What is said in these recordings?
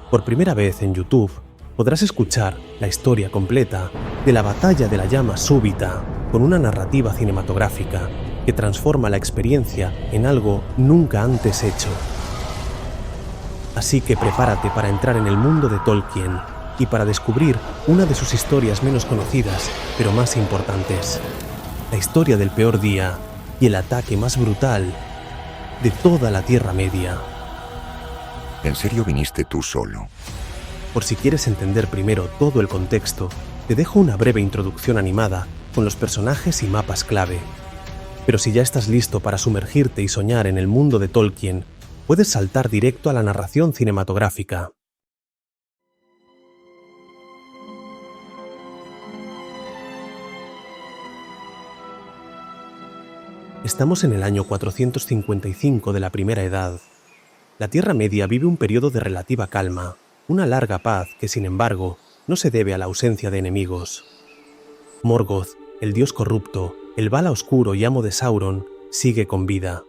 Por primera vez en YouTube podrás escuchar la historia completa de la batalla de la llama súbita con una narrativa cinematográfica que transforma la experiencia en algo nunca antes hecho. Así que prepárate para entrar en el mundo de Tolkien y para descubrir una de sus historias menos conocidas, pero más importantes. La historia del peor día y el ataque más brutal de toda la Tierra Media. ¿En serio viniste tú solo? Por si quieres entender primero todo el contexto, te dejo una breve introducción animada con los personajes y mapas clave. Pero si ya estás listo para sumergirte y soñar en el mundo de Tolkien, puedes saltar directo a la narración cinematográfica. Estamos en el año 455 de la Primera Edad. La Tierra Media vive un periodo de relativa calma, una larga paz que, sin embargo, no se debe a la ausencia de enemigos. Morgoth, el dios corrupto, el Vala oscuro y amo de Sauron, sigue con vida.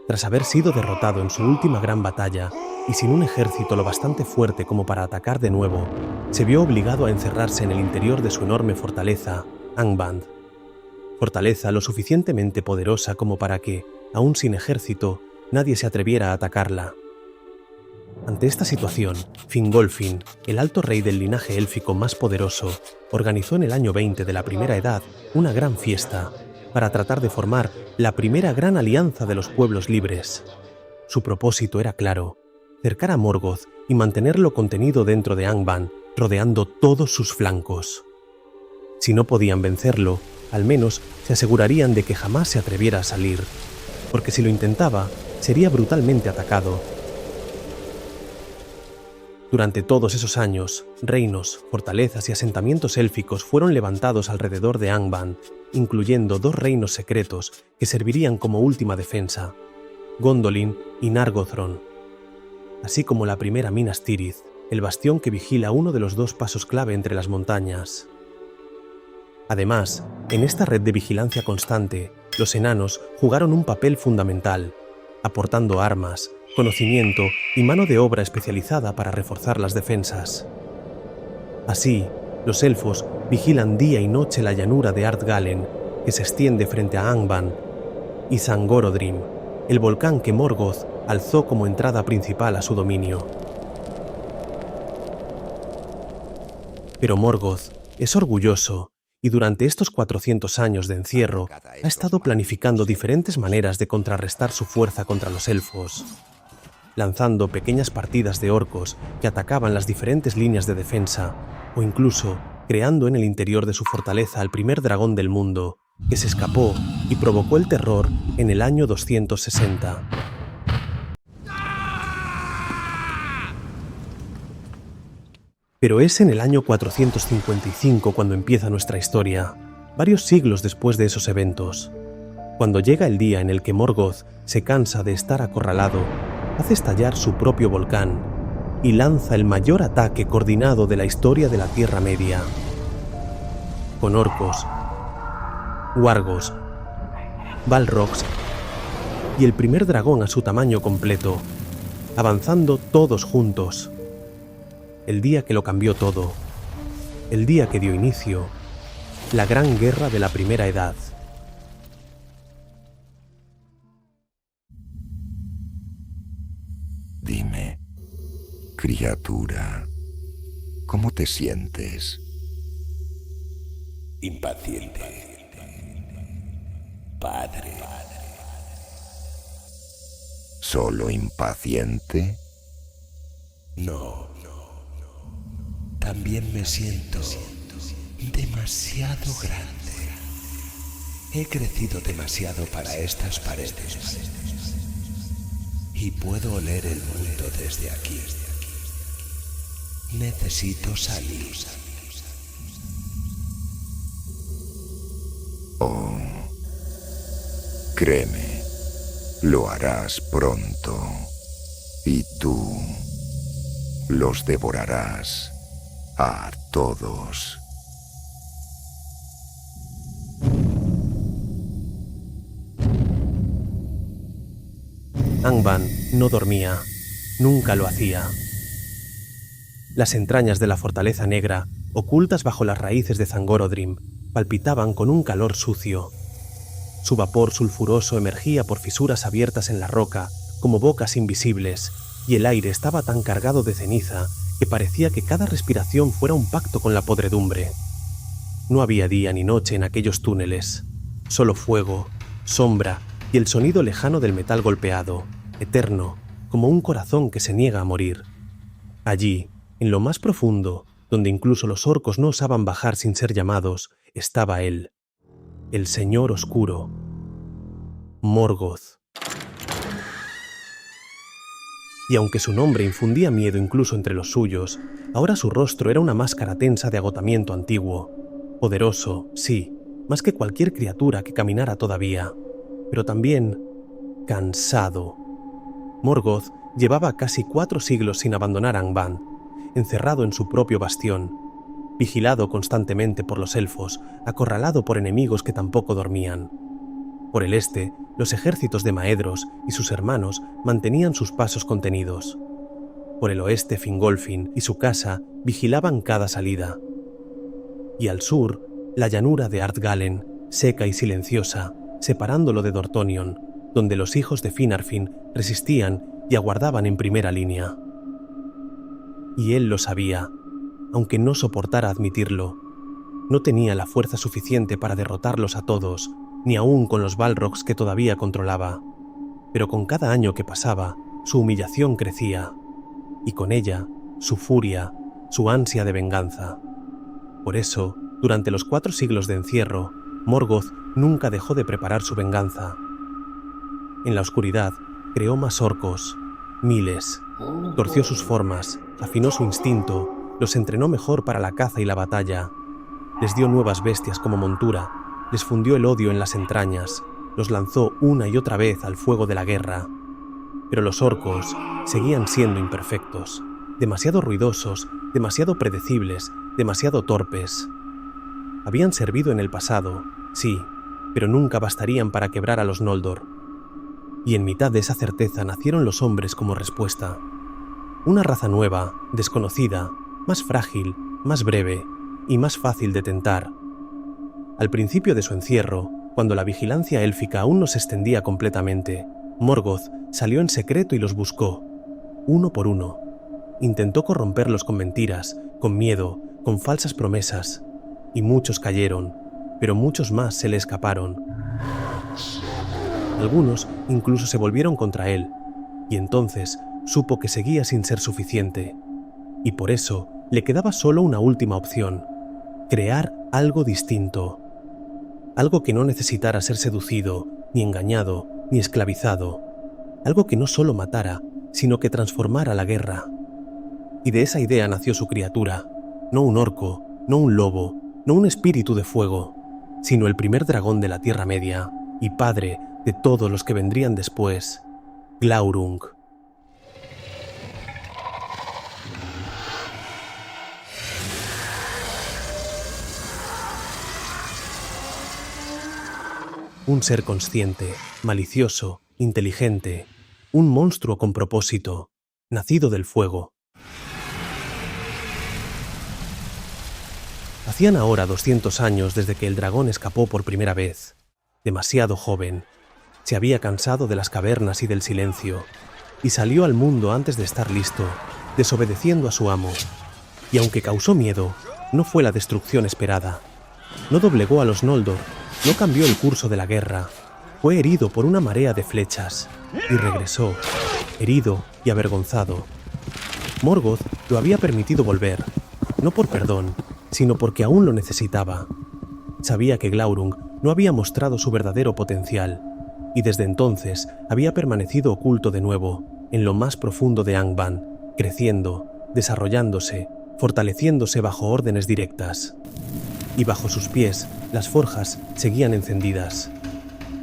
Tras haber sido derrotado en su última gran batalla y sin un ejército lo bastante fuerte como para atacar de nuevo, se vio obligado a encerrarse en el interior de su enorme fortaleza, Angband. Fortaleza lo suficientemente poderosa como para que, aún sin ejército, nadie se atreviera a atacarla. Ante esta situación, Fingolfin, el alto rey del linaje élfico más poderoso, organizó en el año 20 de la Primera Edad una gran fiesta para tratar de formar la primera gran alianza de los pueblos libres. Su propósito era claro: cercar a Morgoth y mantenerlo contenido dentro de Angband, rodeando todos sus flancos. Si no podían vencerlo, al menos se asegurarían de que jamás se atreviera a salir, porque si lo intentaba, sería brutalmente atacado. Durante todos esos años, reinos, fortalezas y asentamientos élficos fueron levantados alrededor de Angband, incluyendo 2 reinos secretos que servirían como última defensa: Gondolin y Nargothrond, así como la primera Minas Tirith, el bastión que vigila uno de los 2 pasos clave entre las montañas. Además, en esta red de vigilancia constante, los enanos jugaron un papel fundamental, aportando armas, conocimiento y mano de obra especializada para reforzar las defensas. Así, los elfos vigilan día y noche la llanura de Ardgalen, que se extiende frente a Angband, y Zangorodrim, el volcán que Morgoth alzó como entrada principal a su dominio. Pero Morgoth es orgulloso y durante estos 400 años de encierro ha estado planificando diferentes maneras de contrarrestar su fuerza contra los elfos, lanzando pequeñas partidas de orcos que atacaban las diferentes líneas de defensa, o incluso creando en el interior de su fortaleza al primer dragón del mundo, que se escapó y provocó el terror en el año 260. Pero es en el año 455 cuando empieza nuestra historia, varios siglos después de esos eventos. Cuando llega el día en el que Morgoth se cansa de estar acorralado, hace estallar su propio volcán y lanza el mayor ataque coordinado de la historia de la Tierra Media. Con orcos, wargos, balrogs y el primer dragón a su tamaño completo, avanzando todos juntos. El día que lo cambió todo, el día que dio inicio la gran guerra de la Primera Edad. Dime, criatura, ¿cómo te sientes? Impaciente. Padre. ¿Solo impaciente? No. También me siento demasiado grande. He crecido demasiado para estas paredes. Y puedo oler el mundo desde aquí. Necesito salir. Oh, créeme, lo harás pronto. Y tú los devorarás a todos. Angband no dormía, nunca lo hacía. Las entrañas de la fortaleza negra, ocultas bajo las raíces de Zangorodrim, palpitaban con un calor sucio. Su vapor sulfuroso emergía por fisuras abiertas en la roca, como bocas invisibles, y el aire estaba tan cargado de ceniza que parecía que cada respiración fuera un pacto con la podredumbre. No había día ni noche en aquellos túneles, solo fuego, sombra y el sonido lejano del metal golpeado, eterno, como un corazón que se niega a morir. Allí, en lo más profundo, donde incluso los orcos no osaban bajar sin ser llamados, estaba él, el Señor Oscuro, Morgoth. Y aunque su nombre infundía miedo incluso entre los suyos, ahora su rostro era una máscara tensa de agotamiento antiguo. Poderoso, sí, más que cualquier criatura que caminara todavía, pero también cansado. Morgoth llevaba casi 4 siglos sin abandonar Angband, encerrado en su propio bastión, vigilado constantemente por los elfos, acorralado por enemigos que tampoco dormían. Por el este, los ejércitos de Maedhros y sus hermanos mantenían sus pasos contenidos. Por el oeste, Fingolfin y su casa vigilaban cada salida. Y al sur, la llanura de Ardgalen, seca y silenciosa, separándolo de Dorthonion, donde los hijos de Finarfin resistían y aguardaban en primera línea. Y él lo sabía, aunque no soportara admitirlo. No tenía la fuerza suficiente para derrotarlos a todos, ni aún con los Balrogs que todavía controlaba. Pero con cada año que pasaba, su humillación crecía, y con ella, su furia, su ansia de venganza. Por eso, durante los 4 siglos de encierro, Morgoth nunca dejó de preparar su venganza. En la oscuridad, creó más orcos, miles, torció sus formas, afinó su instinto, los entrenó mejor para la caza y la batalla, les dio nuevas bestias como montura, les fundió el odio en las entrañas, los lanzó una y otra vez al fuego de la guerra. Pero los orcos seguían siendo imperfectos, demasiado ruidosos, demasiado predecibles, demasiado torpes. Habían servido en el pasado, sí, pero nunca bastarían para quebrar a los Noldor. Y en mitad de esa certeza nacieron los hombres como respuesta. Una raza nueva, desconocida, más frágil, más breve y más fácil de tentar. Al principio de su encierro, cuando la vigilancia élfica aún no se extendía completamente, Morgoth salió en secreto y los buscó, uno por uno. Intentó corromperlos con mentiras, con miedo, con falsas promesas, y muchos cayeron, pero muchos más se le escaparon. Algunos incluso se volvieron contra él, y entonces supo que seguía sin ser suficiente, y por eso le quedaba solo una última opción: crear algo distinto. Algo que no necesitara ser seducido, ni engañado, ni esclavizado. Algo que no solo matara, sino que transformara la guerra. Y de esa idea nació su criatura, no un orco, no un lobo, no un espíritu de fuego, sino el primer dragón de la Tierra Media y padre de todos los que vendrían después, Glaurung. Un ser consciente, malicioso, inteligente, un monstruo con propósito, nacido del fuego. Hacían ahora 200 años desde que el dragón escapó por primera vez. Demasiado joven, se había cansado de las cavernas y del silencio, y salió al mundo antes de estar listo, desobedeciendo a su amo. Y aunque causó miedo, no fue la destrucción esperada. No doblegó a los Noldor, no cambió el curso de la guerra. Fue herido por una marea de flechas, y regresó, herido y avergonzado. Morgoth lo había permitido volver, no por perdón, sino porque aún lo necesitaba. Sabía que Glaurung no había mostrado su verdadero potencial, y desde entonces había permanecido oculto de nuevo, en lo más profundo de Angband, creciendo, desarrollándose, fortaleciéndose bajo órdenes directas. Y bajo sus pies, las forjas seguían encendidas.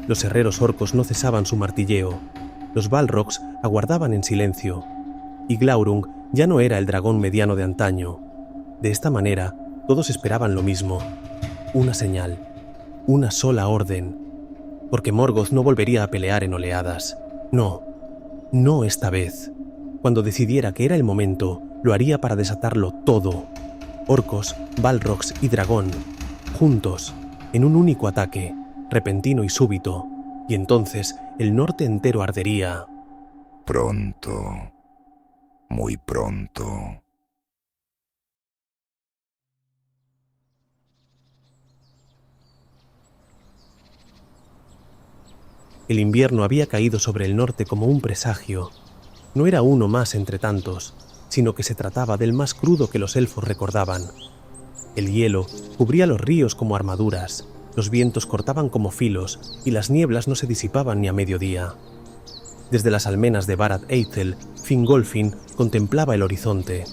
Los herreros orcos no cesaban su martilleo, los Balrogs aguardaban en silencio, y Glaurung ya no era el dragón mediano de antaño. De esta manera, todos esperaban lo mismo, una señal, una sola orden, porque Morgoth no volvería a pelear en oleadas. No, no esta vez. Cuando decidiera que era el momento, lo haría para desatarlo todo. Orcos, balrogs y dragón, juntos, en un único ataque, repentino y súbito, y entonces el norte entero ardería. Pronto, muy pronto. El invierno había caído sobre el norte como un presagio. No era uno más entre tantos, sino que se trataba del más crudo que los elfos recordaban. El hielo cubría los ríos como armaduras, los vientos cortaban como filos y las nieblas no se disipaban ni a mediodía. Desde las almenas de Barad Eithel, Fingolfin contemplaba el horizonte.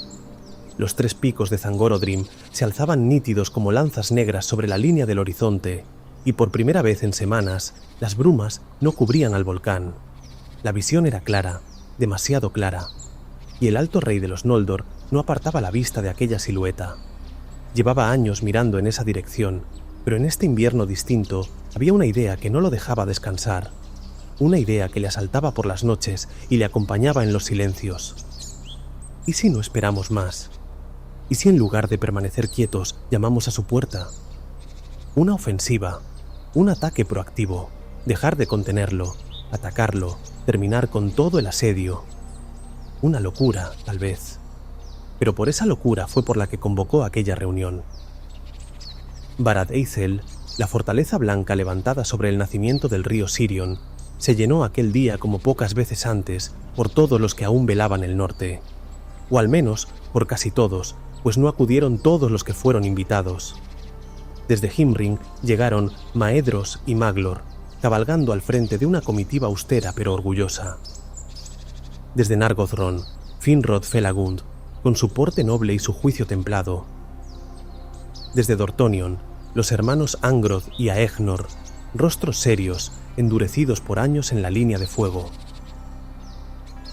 Los 3 picos de Zangorodrim se alzaban nítidos como lanzas negras sobre la línea del horizonte, y por primera vez en semanas, las brumas no cubrían al volcán. La visión era clara, demasiado clara, y el alto rey de los Noldor no apartaba la vista de aquella silueta. Llevaba años mirando en esa dirección, pero en este invierno distinto había una idea que no lo dejaba descansar, una idea que le asaltaba por las noches y le acompañaba en los silencios. ¿Y si no esperamos más? ¿Y si en lugar de permanecer quietos llamamos a su puerta? Una ofensiva, un ataque proactivo, dejar de contenerlo, atacarlo, terminar con todo el asedio. Una locura, tal vez. Pero por esa locura fue por la que convocó aquella reunión. Barad Eithel, la fortaleza blanca levantada sobre el nacimiento del río Sirion, se llenó aquel día como pocas veces antes por todos los que aún velaban el norte. O al menos por casi todos, pues no acudieron todos los que fueron invitados. Desde Himring llegaron Maedhros y Maglor, cabalgando al frente de una comitiva austera pero orgullosa. Desde Nargothrond, Finrod Felagund, con su porte noble y su juicio templado. Desde Dorthonion, los hermanos Angrod y Aegnor, rostros serios, endurecidos por años en la línea de fuego.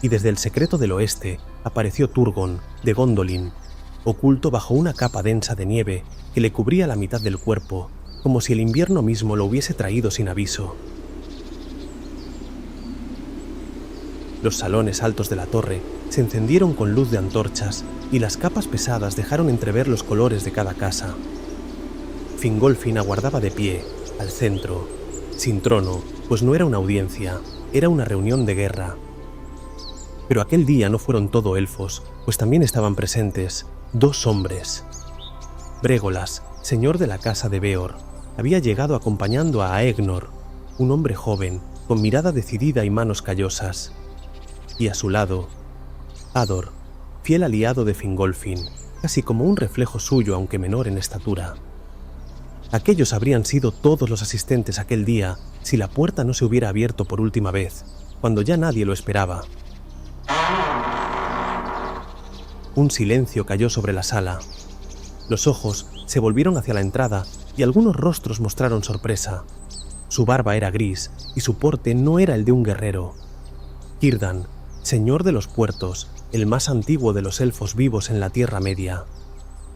Y desde el secreto del oeste apareció Turgon, de Gondolin, oculto bajo una capa densa de nieve que le cubría la mitad del cuerpo, como si el invierno mismo lo hubiese traído sin aviso. Los salones altos de la torre se encendieron con luz de antorchas y las capas pesadas dejaron entrever los colores de cada casa. Fingolfin aguardaba de pie, al centro, sin trono, pues no era una audiencia, era una reunión de guerra. Pero aquel día no fueron todo elfos, pues también estaban presentes 2 hombres. Bregolas, señor de la casa de Beor, había llegado acompañando a Aegnor, un hombre joven, con mirada decidida y manos callosas. Y a su lado, Ador, fiel aliado de Fingolfin, casi como un reflejo suyo aunque menor en estatura. Aquellos habrían sido todos los asistentes aquel día si la puerta no se hubiera abierto por última vez, cuando ya nadie lo esperaba. Un silencio cayó sobre la sala. Los ojos se volvieron hacia la entrada y algunos rostros mostraron sorpresa. Su barba era gris y su porte no era el de un guerrero. Círdan, señor de los puertos, el más antiguo de los elfos vivos en la Tierra Media,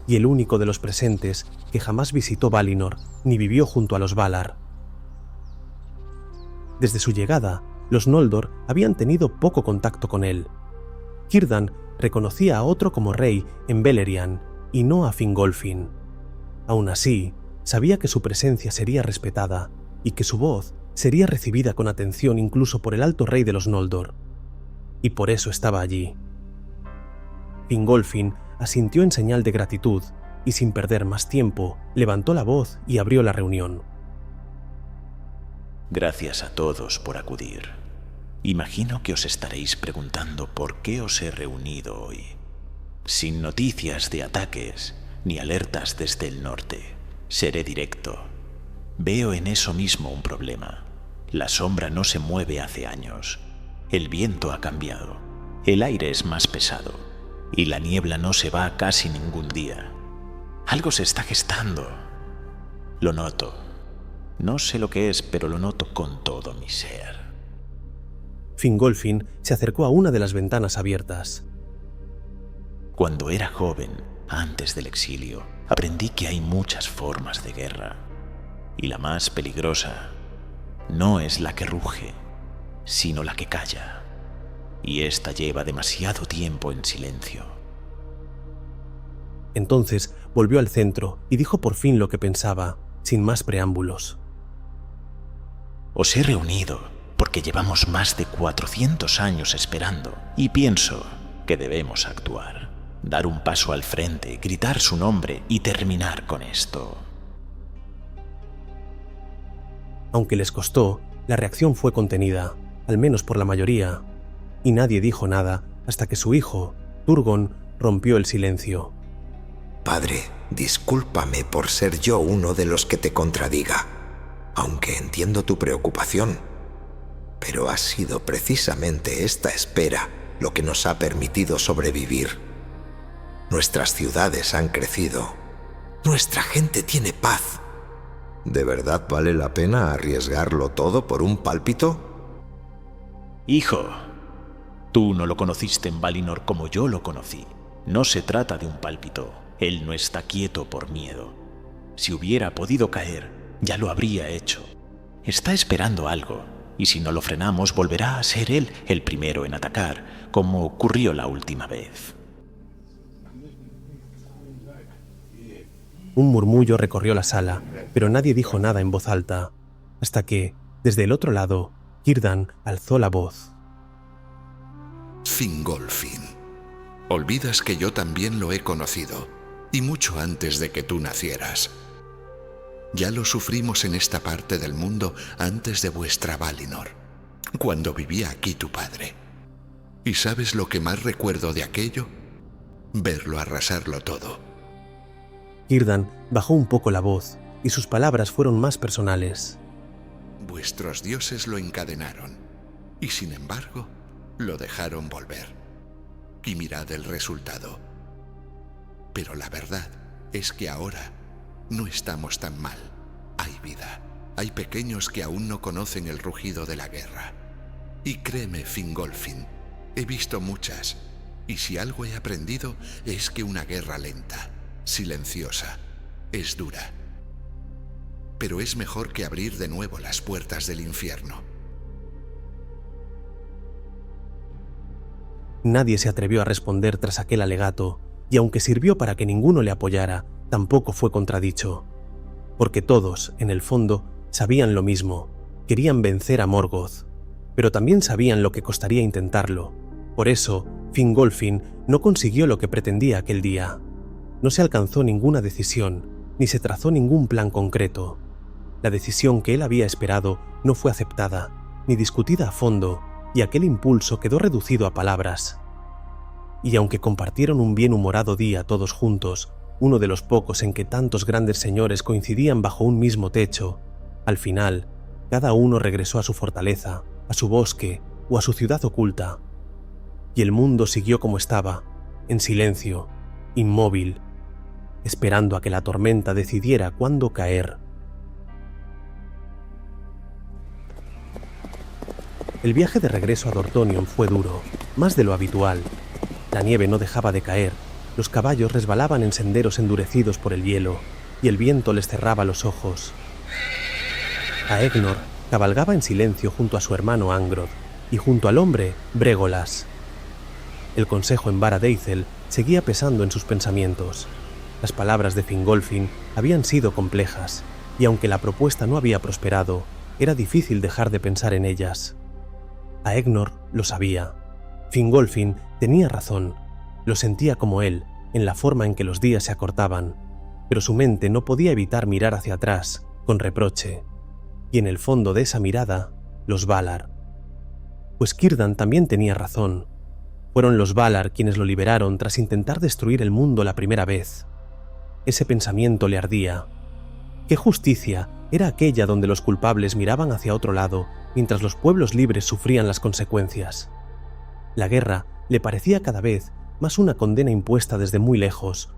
y el único de los presentes que jamás visitó Valinor ni vivió junto a los Valar. Desde su llegada, los Noldor habían tenido poco contacto con él. Círdan reconocía a otro como rey en Beleriand y no a Fingolfin. Aún así, sabía que su presencia sería respetada y que su voz sería recibida con atención incluso por el alto rey de los Noldor. Y por eso estaba allí. Fingolfin asintió en señal de gratitud y sin perder más tiempo, levantó la voz y abrió la reunión. Gracias a todos por acudir. Imagino que os estaréis preguntando por qué os he reunido hoy. Sin noticias de ataques ni alertas desde el norte, seré directo. Veo en eso mismo un problema. La sombra no se mueve hace años. El viento ha cambiado. El aire es más pesado. Y la niebla no se va casi ningún día. Algo se está gestando. Lo noto. No sé lo que es, pero lo noto con todo mi ser. Fingolfin se acercó a una de las ventanas abiertas. Cuando era joven, antes del exilio, aprendí que hay muchas formas de guerra. Y la más peligrosa no es la que ruge, sino la que calla. y ésta lleva demasiado tiempo en silencio. Entonces volvió al centro y dijo por fin lo que pensaba, sin más preámbulos. Os he reunido porque llevamos más de 400 años esperando y pienso que debemos actuar. Dar un paso al frente, gritar su nombre y terminar con esto. Aunque les costó, la reacción fue contenida, al menos por la mayoría, y nadie dijo nada hasta que su hijo, Turgon, rompió el silencio. Padre, discúlpame por ser yo uno de los que te contradiga, aunque entiendo tu preocupación, pero ha sido precisamente esta espera lo que nos ha permitido sobrevivir. Nuestras ciudades han crecido, nuestra gente tiene paz. ¿De verdad vale la pena arriesgarlo todo por un pálpito? Hijo, tú no lo conociste en Valinor como yo lo conocí. No se trata de un pálpito. Él no está quieto por miedo. Si hubiera podido caer, ya lo habría hecho. Está esperando algo, y si no lo frenamos, volverá a ser él el primero en atacar, como ocurrió la última vez. Un murmullo recorrió la sala, pero nadie dijo nada en voz alta, hasta que, desde el otro lado, Círdan alzó la voz. Fingolfin, olvidas que yo también lo he conocido, y mucho antes de que tú nacieras. Ya lo sufrimos en esta parte del mundo antes de vuestra Valinor, cuando vivía aquí tu padre. ¿Y sabes lo que más recuerdo de aquello? Verlo arrasarlo todo. Círdan bajó un poco la voz, y sus palabras fueron más personales. Vuestros dioses lo encadenaron, y sin embargo, lo dejaron volver. Y mirad el resultado. Pero la verdad es que ahora no estamos tan mal. Hay vida. Hay pequeños que aún no conocen el rugido de la guerra. Y créeme, Fingolfin, he visto muchas, y si algo he aprendido es que una guerra lenta, silenciosa, es dura. Pero es mejor que abrir de nuevo las puertas del infierno. Nadie se atrevió a responder tras aquel alegato, y aunque sirvió para que ninguno le apoyara, tampoco fue contradicho. Porque todos, en el fondo, sabían lo mismo, querían vencer a Morgoth, pero también sabían lo que costaría intentarlo. Por eso, Fingolfin no consiguió lo que pretendía aquel día. No se alcanzó ninguna decisión, ni se trazó ningún plan concreto. La decisión que él había esperado no fue aceptada, ni discutida a fondo, y aquel impulso quedó reducido a palabras. Y aunque compartieron un bien-humorado día todos juntos, uno de los pocos en que tantos grandes señores coincidían bajo un mismo techo, al final, cada uno regresó a su fortaleza, a su bosque o a su ciudad oculta. Y el mundo siguió como estaba, en silencio, inmóvil, esperando a que la tormenta decidiera cuándo caer. El viaje de regreso a Dorthonion fue duro, más de lo habitual. La nieve no dejaba de caer, los caballos resbalaban en senderos endurecidos por el hielo, y el viento les cerraba los ojos. Aegnor cabalgaba en silencio junto a su hermano Angrod, y junto al hombre, Bregolas. El consejo en Vara Deithel seguía pesando en sus pensamientos. Las palabras de Fingolfin habían sido complejas, y aunque la propuesta no había prosperado, era difícil dejar de pensar en ellas. Aegnor lo sabía. Fingolfin tenía razón. Lo sentía como él, en la forma en que los días se acortaban, pero su mente no podía evitar mirar hacia atrás, con reproche. Y en el fondo de esa mirada, los Valar. Pues Círdan también tenía razón. Fueron los Valar quienes lo liberaron tras intentar destruir el mundo la primera vez. Ese pensamiento le ardía. ¿Qué justicia era aquella donde los culpables miraban hacia otro lado mientras los pueblos libres sufrían las consecuencias? La guerra le parecía cada vez más una condena impuesta desde muy lejos,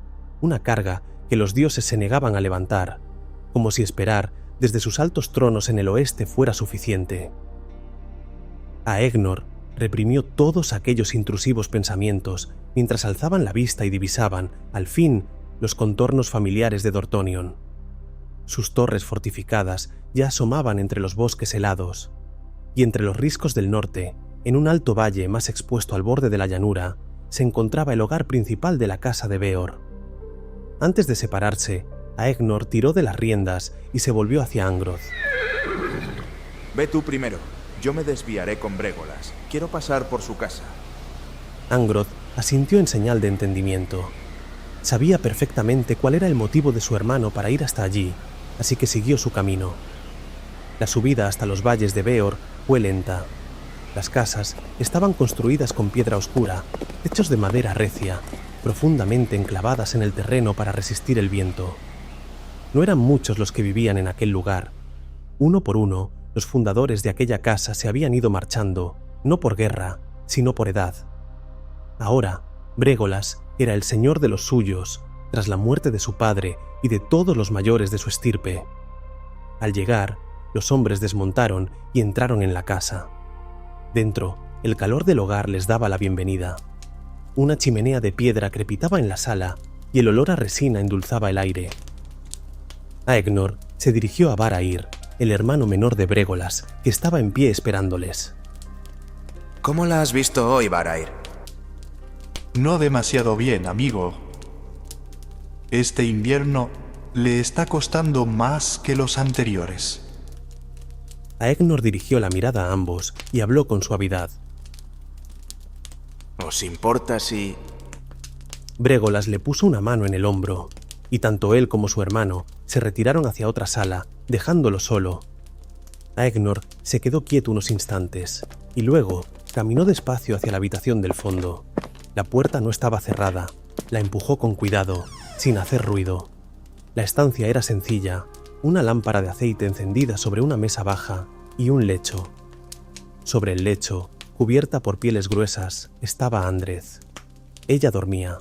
una carga que los dioses se negaban a levantar, como si esperar desde sus altos tronos en el oeste fuera suficiente. Aegnor reprimió todos aquellos intrusivos pensamientos mientras alzaban la vista y divisaban, al fin, los contornos familiares de Dorthonion. Sus torres fortificadas ya asomaban entre los bosques helados, y entre los riscos del norte, En un alto valle más expuesto al borde de la llanura, se encontraba el hogar principal de la casa de Beor. Antes de separarse, Aegnor tiró de las riendas y se volvió hacia Angroth. Ve tú primero. Yo me desviaré con Brégolas. Quiero pasar por su casa. Angroth asintió en señal de entendimiento. Sabía perfectamente cuál era el motivo de su hermano para ir hasta allí, así que siguió su camino. La subida hasta los valles de Beor fue lenta. Las casas estaban construidas con piedra oscura, techos de madera recia, profundamente enclavadas en el terreno para resistir el viento. No eran muchos los que vivían en aquel lugar. Uno por uno, los fundadores de aquella casa se habían ido marchando, no por guerra, sino por edad. Ahora, Brégolas era el señor de los suyos, tras la muerte de su padre y de todos los mayores de su estirpe. Al llegar, los hombres desmontaron y entraron en la casa. Dentro, el calor del hogar les daba la bienvenida. Una chimenea de piedra crepitaba en la sala y el olor a resina endulzaba el aire. Aegnor se dirigió a Barair, el hermano menor de Brégolas, que estaba en pie esperándoles. ¿Cómo la has visto hoy, Barair? No demasiado bien, amigo. Este invierno le está costando más que los anteriores. Aegnor dirigió la mirada a ambos y habló con suavidad. ¿Os importa si...? Brégolas le puso una mano en el hombro, y tanto él como su hermano se retiraron hacia otra sala, dejándolo solo. Aegnor se quedó quieto unos instantes, y luego caminó despacio hacia la habitación del fondo. La puerta no estaba cerrada, la empujó con cuidado, sin hacer ruido. La estancia era sencilla, una lámpara de aceite encendida sobre una mesa baja y un lecho. Sobre el lecho, cubierta por pieles gruesas, estaba Andreth. Ella dormía.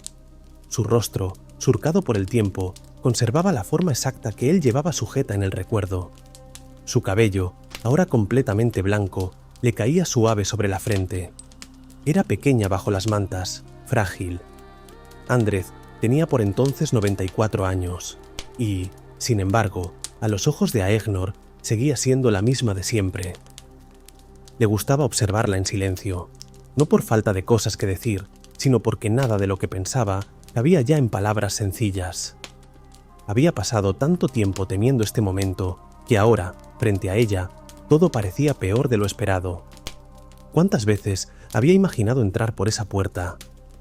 Su rostro, surcado por el tiempo, conservaba la forma exacta que él llevaba sujeta en el recuerdo. Su cabello, ahora completamente blanco, le caía suave sobre la frente. Era pequeña bajo las mantas, frágil. Andreth tenía por entonces 94 años y, sin embargo, a los ojos de Aegnor seguía siendo la misma de siempre. Le gustaba observarla en silencio, no por falta de cosas que decir, sino porque nada de lo que pensaba cabía ya en palabras sencillas. Había pasado tanto tiempo temiendo este momento que ahora, frente a ella, todo parecía peor de lo esperado. ¿Cuántas veces había imaginado entrar por esa puerta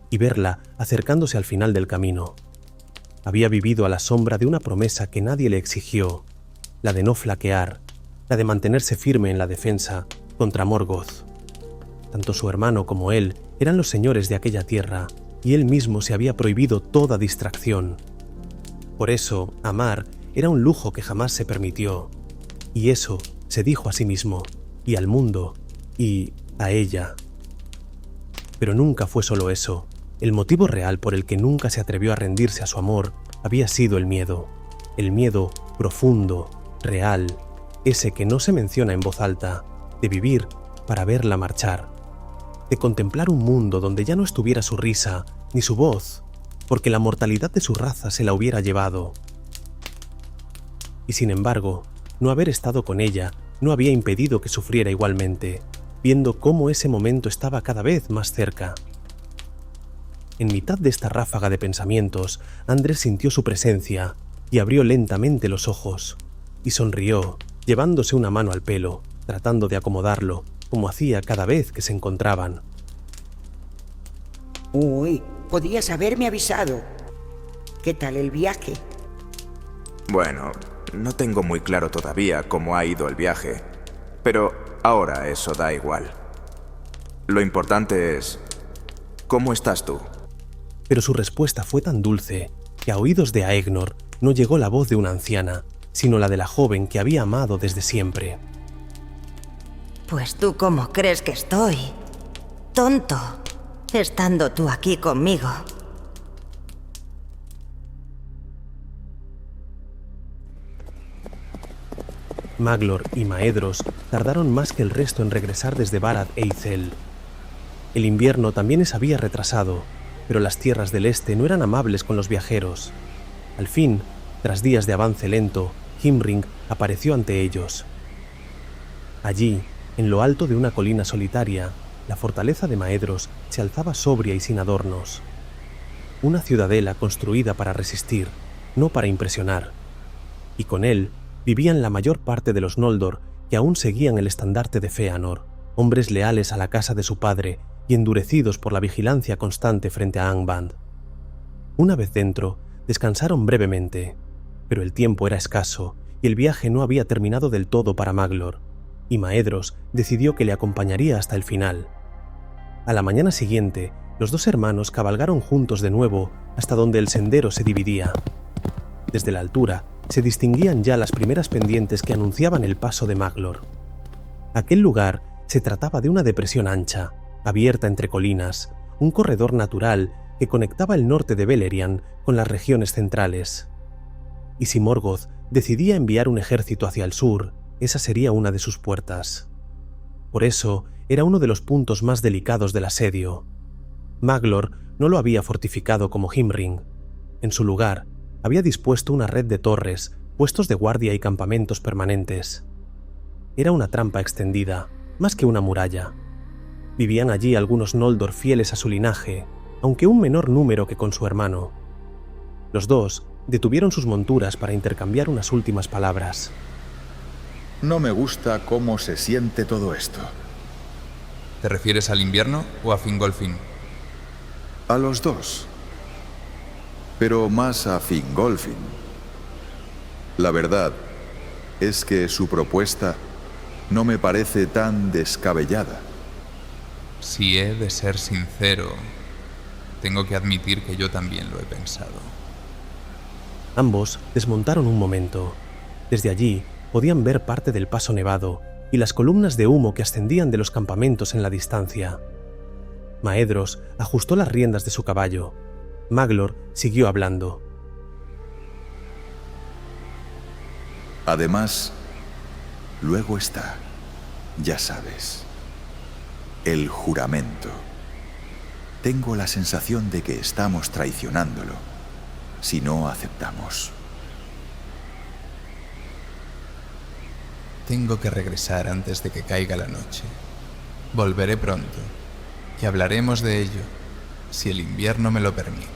y verla acercándose al final del camino? Había vivido a la sombra de una promesa que nadie le exigió, la de no flaquear, la de mantenerse firme en la defensa contra Morgoth. Tanto su hermano como él eran los señores de aquella tierra, y él mismo se había prohibido toda distracción. Por eso, amar era un lujo que jamás se permitió, y eso se dijo a sí mismo, y al mundo, y a ella. Pero nunca fue solo eso. El motivo real por el que nunca se atrevió a rendirse a su amor había sido el miedo profundo, real, ese que no se menciona en voz alta, de vivir para verla marchar, de contemplar un mundo donde ya no estuviera su risa ni su voz, porque la mortalidad de su raza se la hubiera llevado. Y sin embargo, no haber estado con ella no había impedido que sufriera igualmente, viendo cómo ese momento estaba cada vez más cerca. En mitad de esta ráfaga de pensamientos, Andreth sintió su presencia y abrió lentamente los ojos, y sonrió, llevándose una mano al pelo, tratando de acomodarlo, como hacía cada vez que se encontraban. Uy, podías haberme avisado. ¿Qué tal el viaje? Bueno, no tengo muy claro todavía cómo ha ido el viaje, pero ahora eso da igual. Lo importante es... ¿cómo estás tú? Pero su respuesta fue tan dulce que a oídos de Aegnor no llegó la voz de una anciana, sino la de la joven que había amado desde siempre. Pues tú, ¿cómo crees que estoy? Tonto, estando tú aquí conmigo. Maglor y Maedhros tardaron más que el resto en regresar desde Barad e Ithel. El invierno también les había retrasado, pero las tierras del este no eran amables con los viajeros. Al fin, tras días de avance lento, Himring apareció ante ellos. Allí, en lo alto de una colina solitaria, la fortaleza de Maedhros se alzaba sobria y sin adornos. Una ciudadela construida para resistir, no para impresionar. Y con él vivían la mayor parte de los Noldor que aún seguían el estandarte de Fëanor, hombres leales a la casa de su padre y endurecidos por la vigilancia constante frente a Angband. Una vez dentro, descansaron brevemente, pero el tiempo era escaso y el viaje no había terminado del todo para Maglor, y Maedhros decidió que le acompañaría hasta el final. A la mañana siguiente, los dos hermanos cabalgaron juntos de nuevo hasta donde el sendero se dividía. Desde la altura se distinguían ya las primeras pendientes que anunciaban el paso de Maglor. Aquel lugar se trataba de una depresión ancha, abierta entre colinas, un corredor natural que conectaba el norte de Beleriand con las regiones centrales. Y si Morgoth decidía enviar un ejército hacia el sur, esa sería una de sus puertas. Por eso, era uno de los puntos más delicados del asedio. Maglor no lo había fortificado como Himring. En su lugar, había dispuesto una red de torres, puestos de guardia y campamentos permanentes. Era una trampa extendida, más que una muralla. Vivían allí algunos Noldor fieles a su linaje, aunque un menor número que con su hermano. Los dos detuvieron sus monturas para intercambiar unas últimas palabras. No me gusta cómo se siente todo esto. ¿Te refieres al invierno o a Fingolfin? A los dos. Pero más a Fingolfin. La verdad es que su propuesta no me parece tan descabellada. Si he de ser sincero, tengo que admitir que yo también lo he pensado. Ambos desmontaron un momento. Desde allí podían ver parte del paso nevado y las columnas de humo que ascendían de los campamentos en la distancia. Maedhros ajustó las riendas de su caballo. Maglor siguió hablando. Además, luego está, ya sabes, el juramento. Tengo la sensación de que estamos traicionándolo si no aceptamos. Tengo que regresar antes de que caiga la noche. Volveré pronto y hablaremos de ello, si el invierno me lo permite.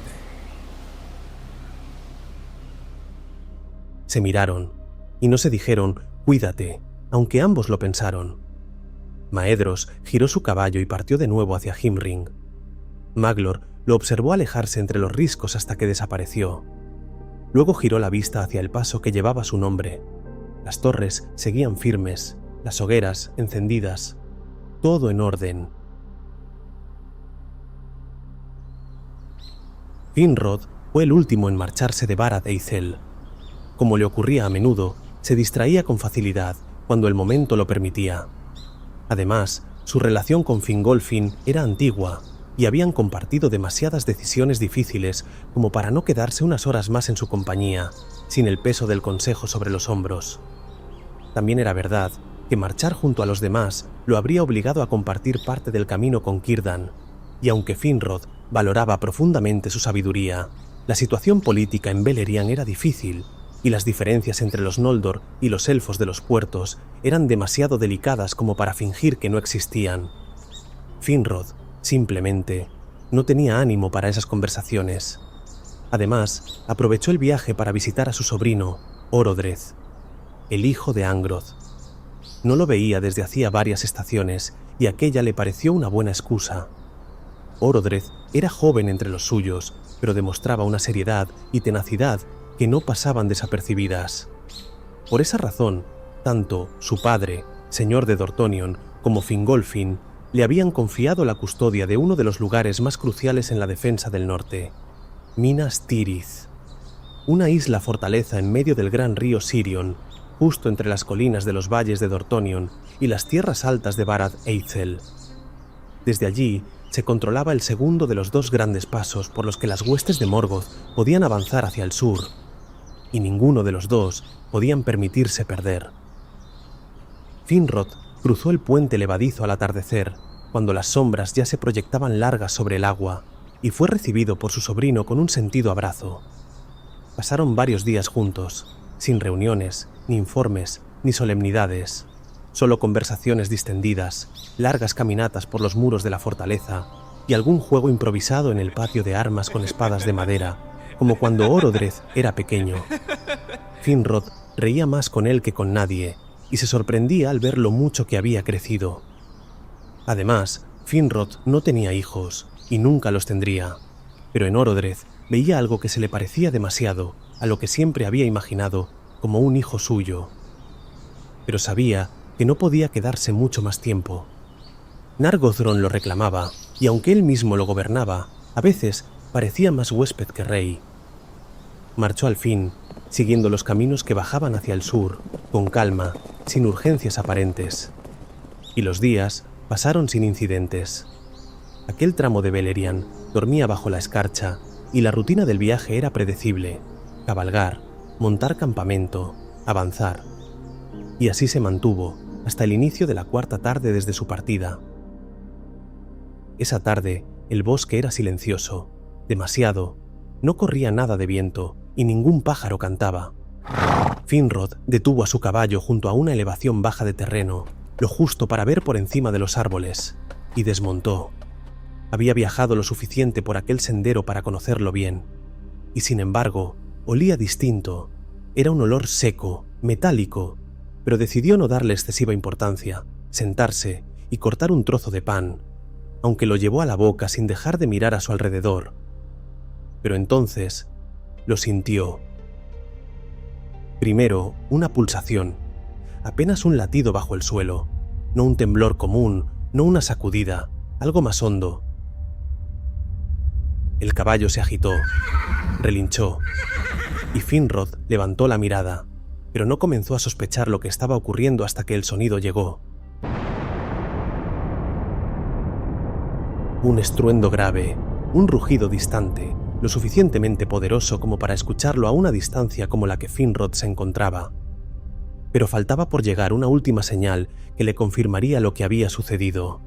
Se miraron y no se dijeron «cuídate», aunque ambos lo pensaron. Maedhros giró su caballo y partió de nuevo hacia Himring. Maglor lo observó alejarse entre los riscos hasta que desapareció. Luego giró la vista hacia el paso que llevaba su nombre. Las torres seguían firmes, las hogueras encendidas, todo en orden. Finrod fue el último en marcharse de Barad Eithel. Como le ocurría a menudo, se distraía con facilidad cuando el momento lo permitía. Además, su relación con Fingolfin era antigua y habían compartido demasiadas decisiones difíciles como para no quedarse unas horas más en su compañía, sin el peso del consejo sobre los hombros. También era verdad que marchar junto a los demás lo habría obligado a compartir parte del camino con Círdan, y aunque Finrod valoraba profundamente su sabiduría, la situación política en Beleriand era difícil, y las diferencias entre los Noldor y los elfos de los puertos eran demasiado delicadas como para fingir que no existían. Finrod, simplemente, no tenía ánimo para esas conversaciones. Además, aprovechó el viaje para visitar a su sobrino, Orodreth, el hijo de Angroth. No lo veía desde hacía varias estaciones y aquella le pareció una buena excusa. Orodreth era joven entre los suyos, pero demostraba una seriedad y tenacidad que no pasaban desapercibidas. Por esa razón, tanto su padre, señor de Dorthonion, como Fingolfin le habían confiado la custodia de uno de los lugares más cruciales en la defensa del norte, Minas Tirith, una isla fortaleza en medio del gran río Sirion, justo entre las colinas de los valles de Dorthonion y las tierras altas de Barad Eithel. Desde allí se controlaba el segundo de los dos grandes pasos por los que las huestes de Morgoth podían avanzar hacia el sur, y ninguno de los dos podían permitirse perder. Finrod cruzó el puente levadizo al atardecer, cuando las sombras ya se proyectaban largas sobre el agua, y fue recibido por su sobrino con un sentido abrazo. Pasaron varios días juntos, sin reuniones, ni informes, ni solemnidades, Solo conversaciones distendidas, largas caminatas por los muros de la fortaleza y algún juego improvisado en el patio de armas con espadas de madera, como cuando Orodreth era pequeño. Finrod reía más con él que con nadie y se sorprendía al ver lo mucho que había crecido. Además, Finrod no tenía hijos y nunca los tendría, pero en Orodreth veía algo que se le parecía demasiado a lo que siempre había imaginado como un hijo suyo. Pero sabía que no podía quedarse mucho más tiempo. Nargothrond lo reclamaba, y aunque él mismo lo gobernaba, a veces parecía más huésped que rey. Marchó al fin, siguiendo los caminos que bajaban hacia el sur, con calma, sin urgencias aparentes. Y los días pasaron sin incidentes. Aquel tramo de Beleriand dormía bajo la escarcha, y la rutina del viaje era predecible: cabalgar, montar campamento, avanzar. Y así se mantuvo hasta el inicio de la cuarta tarde desde su partida. Esa tarde el bosque era silencioso, demasiado. No corría nada de viento y ningún pájaro cantaba. Finrod detuvo a su caballo junto a una elevación baja de terreno, lo justo para ver por encima de los árboles, y desmontó. Había viajado lo suficiente por aquel sendero para conocerlo bien, y sin embargo, olía distinto. Era un olor seco, metálico, pero decidió no darle excesiva importancia, sentarse y cortar un trozo de pan, aunque lo llevó a la boca sin dejar de mirar a su alrededor. Pero entonces lo sintió. Primero, una pulsación, apenas un latido bajo el suelo, no un temblor común, no una sacudida, algo más hondo. El caballo se agitó, relinchó, y Finrod levantó la mirada, pero no comenzó a sospechar lo que estaba ocurriendo hasta que el sonido llegó. Un estruendo grave, un rugido distante, lo suficientemente poderoso como para escucharlo a una distancia como la que Finrod se encontraba. Pero faltaba por llegar una última señal que le confirmaría lo que había sucedido.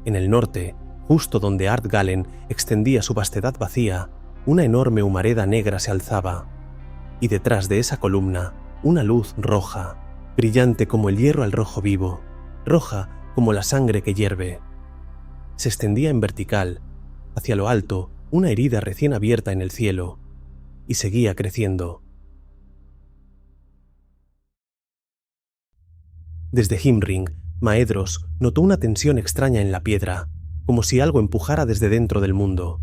En el norte, justo donde Ardgalen extendía su vastedad vacía, una enorme humareda negra se alzaba, y detrás de esa columna, una luz roja, brillante como el hierro al rojo vivo, roja como la sangre que hierve. Se extendía en vertical, hacia lo alto, una herida recién abierta en el cielo, y seguía creciendo. Desde Himring, Maedhros notó una tensión extraña en la piedra, como si algo empujara desde dentro del mundo.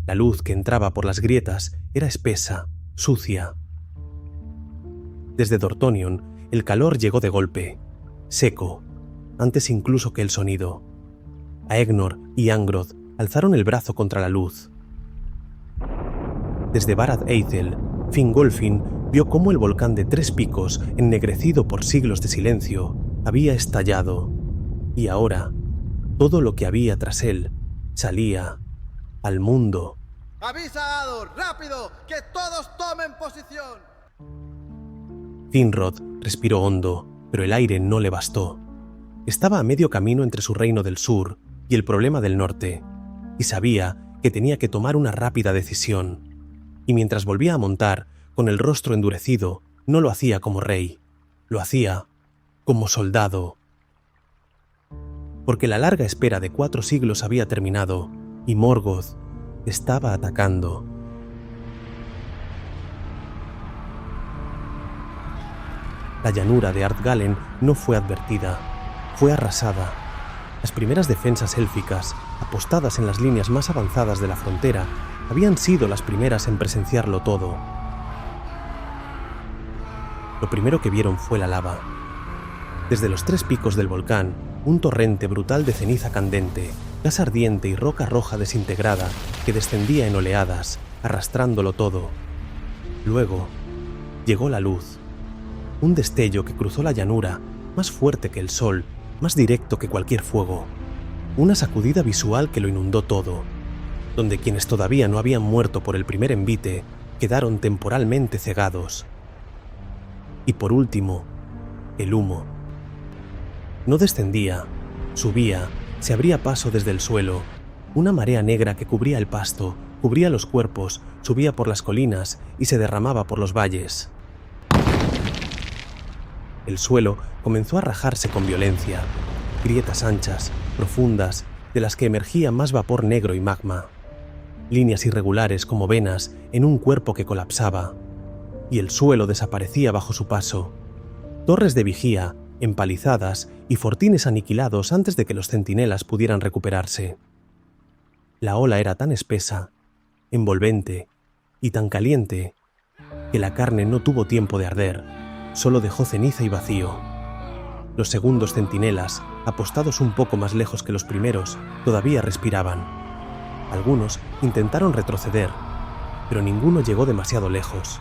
La luz que entraba por las grietas era espesa, sucia. Desde Dorthonion, el calor llegó de golpe, seco, antes incluso que el sonido. Aegnor y Angrod alzaron el brazo contra la luz. Desde Barad Eithel, Fingolfin vio cómo el volcán de 3 picos, ennegrecido por siglos de silencio, había estallado, y ahora, todo lo que había tras él salía al mundo. ¡Avisa a Ador! ¡Rápido! ¡Que todos tomen posición! Finrod respiró hondo, pero el aire no le bastó. Estaba a medio camino entre su reino del sur y el problema del norte, y sabía que tenía que tomar una rápida decisión. Y mientras volvía a montar, con el rostro endurecido, no lo hacía como rey, lo hacía como soldado. Porque la larga espera de 4 siglos había terminado, y Morgoth estaba atacando. La llanura de Ardgalen no fue advertida, fue arrasada. Las primeras defensas élficas, apostadas en las líneas más avanzadas de la frontera, habían sido las primeras en presenciarlo todo. Lo primero que vieron fue la lava. Desde los 3 picos del volcán, un torrente brutal de ceniza candente, gas ardiente y roca roja desintegrada que descendía en oleadas, arrastrándolo todo. Luego, llegó la luz. Un destello que cruzó la llanura, más fuerte que el sol, más directo que cualquier fuego. Una sacudida visual que lo inundó todo, donde quienes todavía no habían muerto por el primer envite quedaron temporalmente cegados. Y por último, el humo. No descendía, subía, se abría paso desde el suelo. Una marea negra que cubría el pasto, cubría los cuerpos, subía por las colinas y se derramaba por los valles. El suelo comenzó a rajarse con violencia, grietas anchas, profundas, de las que emergía más vapor negro y magma, líneas irregulares como venas en un cuerpo que colapsaba, y el suelo desaparecía bajo su paso. Torres de vigía, empalizadas y fortines aniquilados antes de que los centinelas pudieran recuperarse. La ola era tan espesa, envolvente y tan caliente que la carne no tuvo tiempo de arder, solo dejó ceniza y vacío. Los segundos centinelas, apostados un poco más lejos que los primeros, todavía respiraban. Algunos intentaron retroceder, pero ninguno llegó demasiado lejos.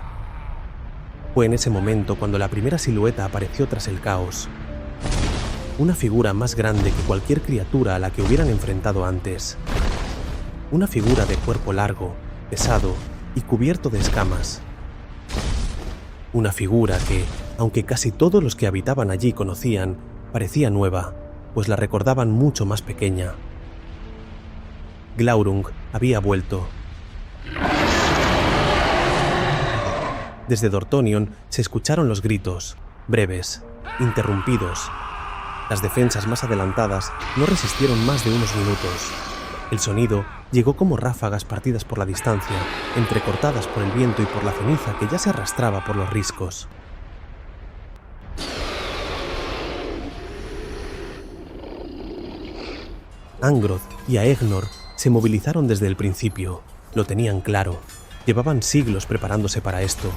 Fue en ese momento cuando la primera silueta apareció tras el caos. Una figura más grande que cualquier criatura a la que hubieran enfrentado antes. Una figura de cuerpo largo, pesado y cubierto de escamas. Una figura que, aunque casi todos los que habitaban allí conocían, parecía nueva, pues la recordaban mucho más pequeña. Glaurung había vuelto. Desde Dortonion se escucharon los gritos, breves, interrumpidos. Las defensas más adelantadas no resistieron más de unos minutos. El sonido llegó como ráfagas partidas por la distancia, entrecortadas por el viento y por la ceniza que ya se arrastraba por los riscos. Angroth y Aegnor se movilizaron desde el principio. Lo tenían claro. Llevaban siglos preparándose para esto.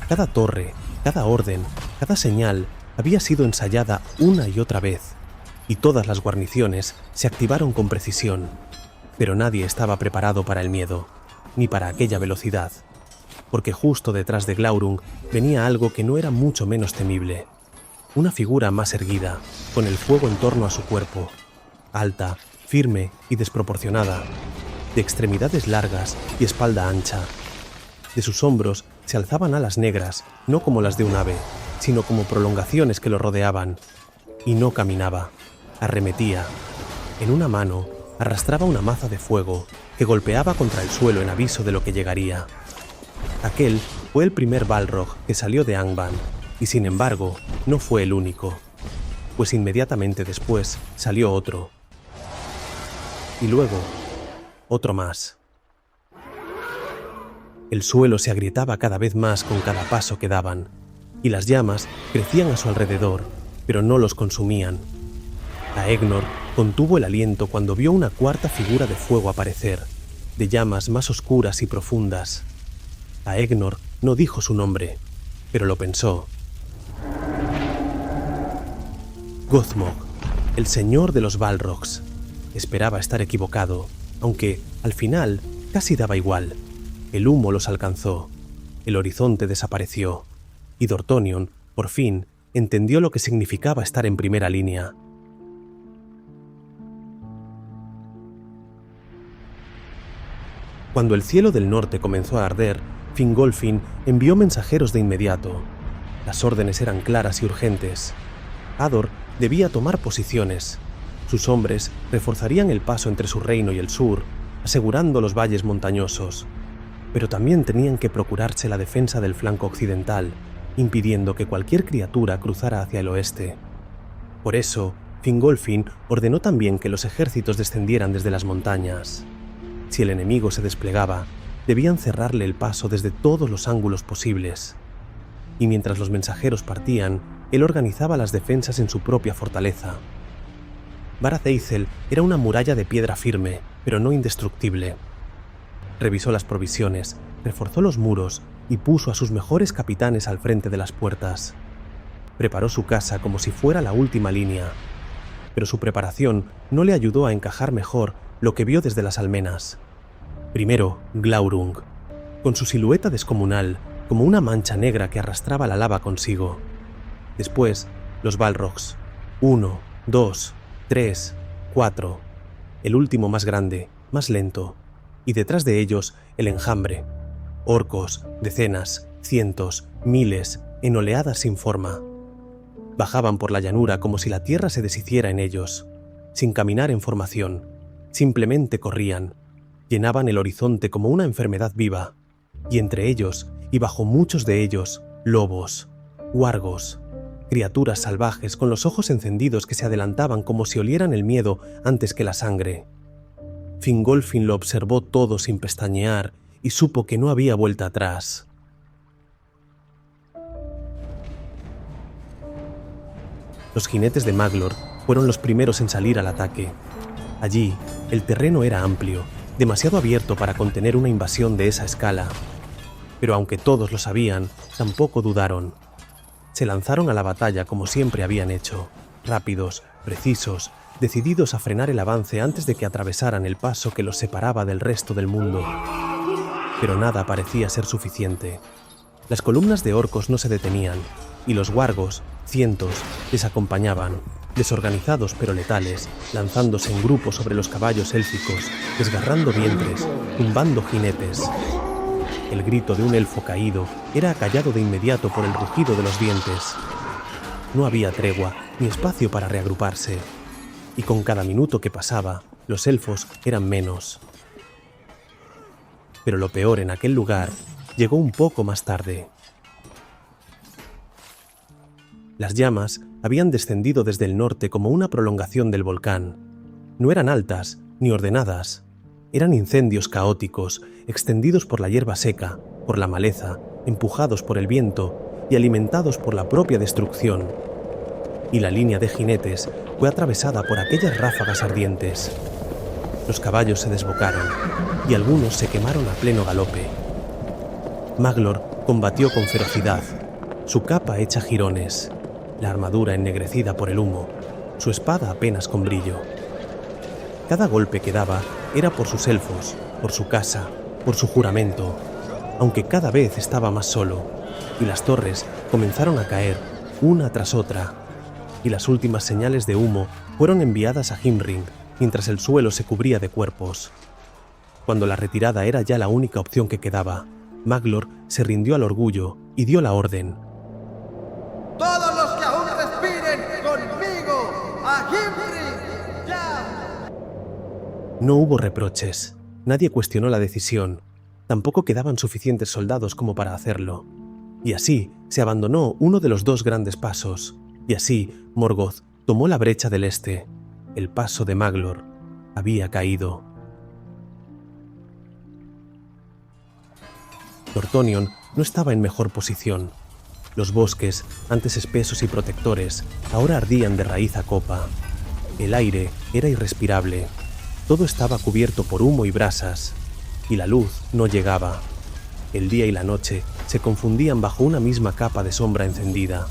Cada torre, cada orden, cada señal había sido ensayada una y otra vez, y todas las guarniciones se activaron con precisión. Pero nadie estaba preparado para el miedo, ni para aquella velocidad, porque justo detrás de Glaurung venía algo que no era mucho menos temible. Una figura más erguida, con el fuego en torno a su cuerpo, alta, firme y desproporcionada, de extremidades largas y espalda ancha. De sus hombros se alzaban alas negras, no como las de un ave, sino como prolongaciones que lo rodeaban. Y no caminaba, arremetía. En una mano arrastraba una maza de fuego que golpeaba contra el suelo en aviso de lo que llegaría. Aquel fue el primer Balrog que salió de Angband, y sin embargo no fue el único, pues inmediatamente después salió otro. Y luego, otro más. El suelo se agrietaba cada vez más con cada paso que daban, y las llamas crecían a su alrededor, pero no los consumían. Aegnor contuvo el aliento cuando vio una cuarta figura de fuego aparecer, de llamas más oscuras y profundas. Aegnor no dijo su nombre, pero lo pensó. Gothmog, el señor de los Balrogs. Esperaba estar equivocado, aunque, al final, casi daba igual. El humo los alcanzó, el horizonte desapareció, y Dortonion, por fin, entendió lo que significaba estar en primera línea. Cuando el cielo del norte comenzó a arder, Fingolfin envió mensajeros de inmediato. Las órdenes eran claras y urgentes. Ador debía tomar posiciones. Sus hombres reforzarían el paso entre su reino y el sur, asegurando los valles montañosos. Pero también tenían que procurarse la defensa del flanco occidental, impidiendo que cualquier criatura cruzara hacia el oeste. Por eso, Fingolfin ordenó también que los ejércitos descendieran desde las montañas. Si el enemigo se desplegaba, debían cerrarle el paso desde todos los ángulos posibles. Y mientras los mensajeros partían, él organizaba las defensas en su propia fortaleza. Baratheisel era una muralla de piedra firme, pero no indestructible. Revisó las provisiones, reforzó los muros y puso a sus mejores capitanes al frente de las puertas. Preparó su casa como si fuera la última línea, pero su preparación no le ayudó a encajar mejor lo que vio desde las almenas. Primero, Glaurung, con su silueta descomunal, como una mancha negra que arrastraba la lava consigo. Después, los Balrogs. 1, 2, 3, 4. El último más grande, más lento. Y detrás de ellos, el enjambre. Orcos, decenas, cientos, miles, en oleadas sin forma. Bajaban por la llanura como si la tierra se deshiciera en ellos, sin caminar en formación. Simplemente corrían. Llenaban el horizonte como una enfermedad viva. Y entre ellos, y bajo muchos de ellos, lobos, huargos, criaturas salvajes con los ojos encendidos que se adelantaban como si olieran el miedo antes que la sangre. Fingolfin lo observó todo sin pestañear y supo que no había vuelta atrás. Los jinetes de Maglor fueron los primeros en salir al ataque. Allí, el terreno era amplio, demasiado abierto para contener una invasión de esa escala. Pero aunque todos lo sabían, tampoco dudaron. Se lanzaron a la batalla como siempre habían hecho, rápidos, precisos, decididos a frenar el avance antes de que atravesaran el paso que los separaba del resto del mundo. Pero nada parecía ser suficiente. Las columnas de orcos no se detenían, y los wargos, cientos, les acompañaban, desorganizados pero letales, lanzándose en grupo sobre los caballos élficos, desgarrando vientres, tumbando jinetes. El grito de un elfo caído era acallado de inmediato por el rugido de los dientes. No había tregua ni espacio para reagruparse, y con cada minuto que pasaba, los elfos eran menos. Pero lo peor en aquel lugar llegó un poco más tarde. Las llamas habían descendido desde el norte como una prolongación del volcán. No eran altas ni ordenadas. Eran incendios caóticos, extendidos por la hierba seca, por la maleza, empujados por el viento y alimentados por la propia destrucción. Y la línea de jinetes fue atravesada por aquellas ráfagas ardientes. Los caballos se desbocaron y algunos se quemaron a pleno galope. Maglor combatió con ferocidad, su capa hecha jirones, la armadura ennegrecida por el humo, su espada apenas con brillo. Cada golpe que daba era por sus elfos, por su casa, por su juramento, aunque cada vez estaba más solo, y las torres comenzaron a caer, una tras otra, y las últimas señales de humo fueron enviadas a Himring, mientras el suelo se cubría de cuerpos. Cuando la retirada era ya la única opción que quedaba, Maglor se rindió al orgullo y dio la orden. ¡Todos los que aún respiren, conmigo! ¡A Himring! ¡Ya! No hubo reproches. Nadie cuestionó la decisión. Tampoco quedaban suficientes soldados como para hacerlo. Y así se abandonó uno de los dos grandes pasos. Y así Morgoth tomó la brecha del este. El paso de Maglor había caído. Dorthonion no estaba en mejor posición. Los bosques, antes espesos y protectores, ahora ardían de raíz a copa. El aire era irrespirable. Todo estaba cubierto por humo y brasas, y la luz no llegaba. El día y la noche se confundían bajo una misma capa de sombra encendida.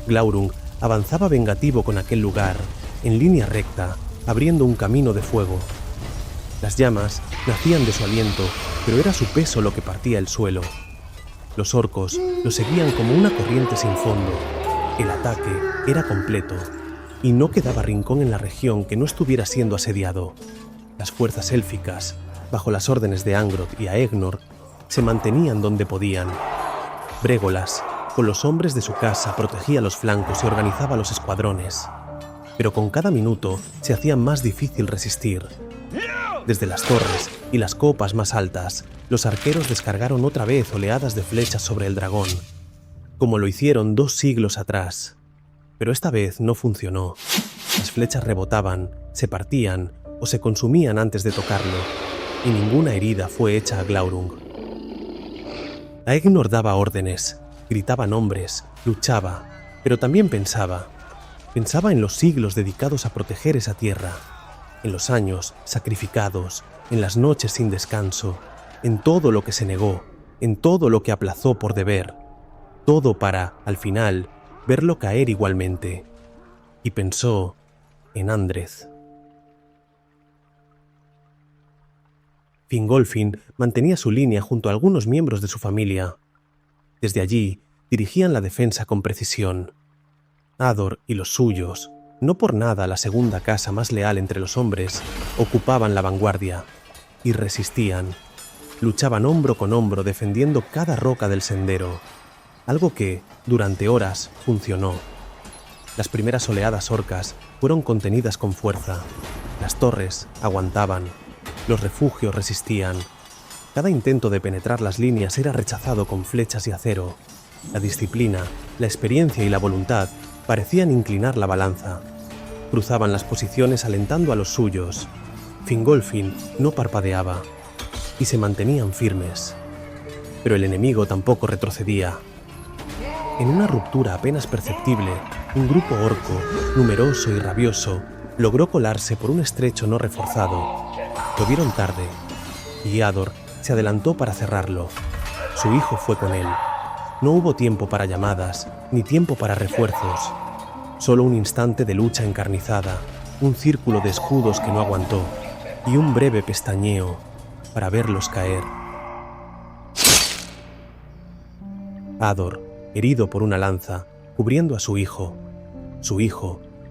Glaurung avanzaba vengativo con aquel lugar, en línea recta, abriendo un camino de fuego. Las llamas nacían de su aliento, pero era su peso lo que partía el suelo. Los orcos lo seguían como una corriente sin fondo. El ataque era completo, y no quedaba rincón en la región que no estuviera siendo asediado. Las fuerzas élficas, bajo las órdenes de Angrod y Aegnor, se mantenían donde podían. Brégolas, con los hombres de su casa, protegía los flancos y organizaba los escuadrones. Pero con cada minuto se hacía más difícil resistir. Desde las torres y las copas más altas, los arqueros descargaron otra vez oleadas de flechas sobre el dragón, como lo hicieron 2 siglos atrás. Pero esta vez no funcionó. Las flechas rebotaban, se partían o se consumían antes de tocarlo, y ninguna herida fue hecha a Glaurung. Aegnor daba órdenes, gritaba nombres, luchaba, pero también pensaba. Pensaba en los siglos dedicados a proteger esa tierra, en los años sacrificados, en las noches sin descanso, en todo lo que se negó, en todo lo que aplazó por deber, todo para, al final, verlo caer igualmente. Y pensó en Andreth. Fingolfin mantenía su línea junto a algunos miembros de su familia. Desde allí dirigían la defensa con precisión. Ador y los suyos, no por nada la segunda casa más leal entre los hombres, ocupaban la vanguardia y resistían. Luchaban hombro con hombro defendiendo cada roca del sendero, algo que, durante horas, funcionó. Las primeras oleadas orcas fueron contenidas con fuerza. Las torres aguantaban, los refugios resistían. Cada intento de penetrar las líneas era rechazado con flechas y acero, La disciplina, la experiencia y la voluntad parecían inclinar la balanza. Cruzaban las posiciones alentando a los suyos. Fingolfin no parpadeaba y se mantenían firmes. Pero el enemigo tampoco retrocedía. En una ruptura apenas perceptible, un grupo orco, numeroso y rabioso, logró colarse por un estrecho no reforzado. Lo vieron tarde, y Ador se adelantó para cerrarlo. Su hijo fue con él. No hubo tiempo para llamadas, ni tiempo para refuerzos. Solo un instante de lucha encarnizada, un círculo de escudos que no aguantó, y un breve pestañeo para verlos caer. Ador, herido por una lanza, cubriendo a su hijo,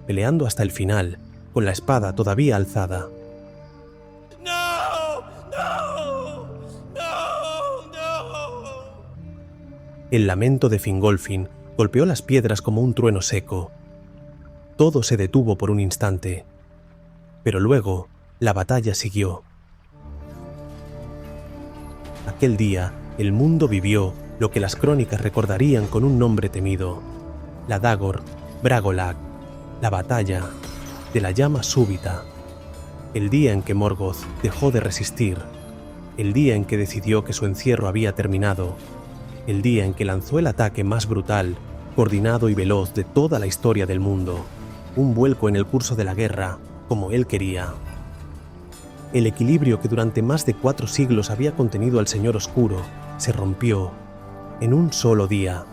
peleando hasta el final, con la espada todavía alzada. El lamento de Fingolfin golpeó las piedras como un trueno seco. Todo se detuvo por un instante, pero luego la batalla siguió. Aquel día, el mundo vivió lo que las crónicas recordarían con un nombre temido: la Dagor Bragolag, la batalla de la llama súbita, el día en que Morgoth dejó de resistir, el día en que decidió que su encierro había terminado, el día en que lanzó el ataque más brutal, coordinado y veloz de toda la historia del mundo, un vuelco en el curso de la guerra, como él quería. El equilibrio que durante más de 4 siglos había contenido al Señor Oscuro se rompió en un solo día,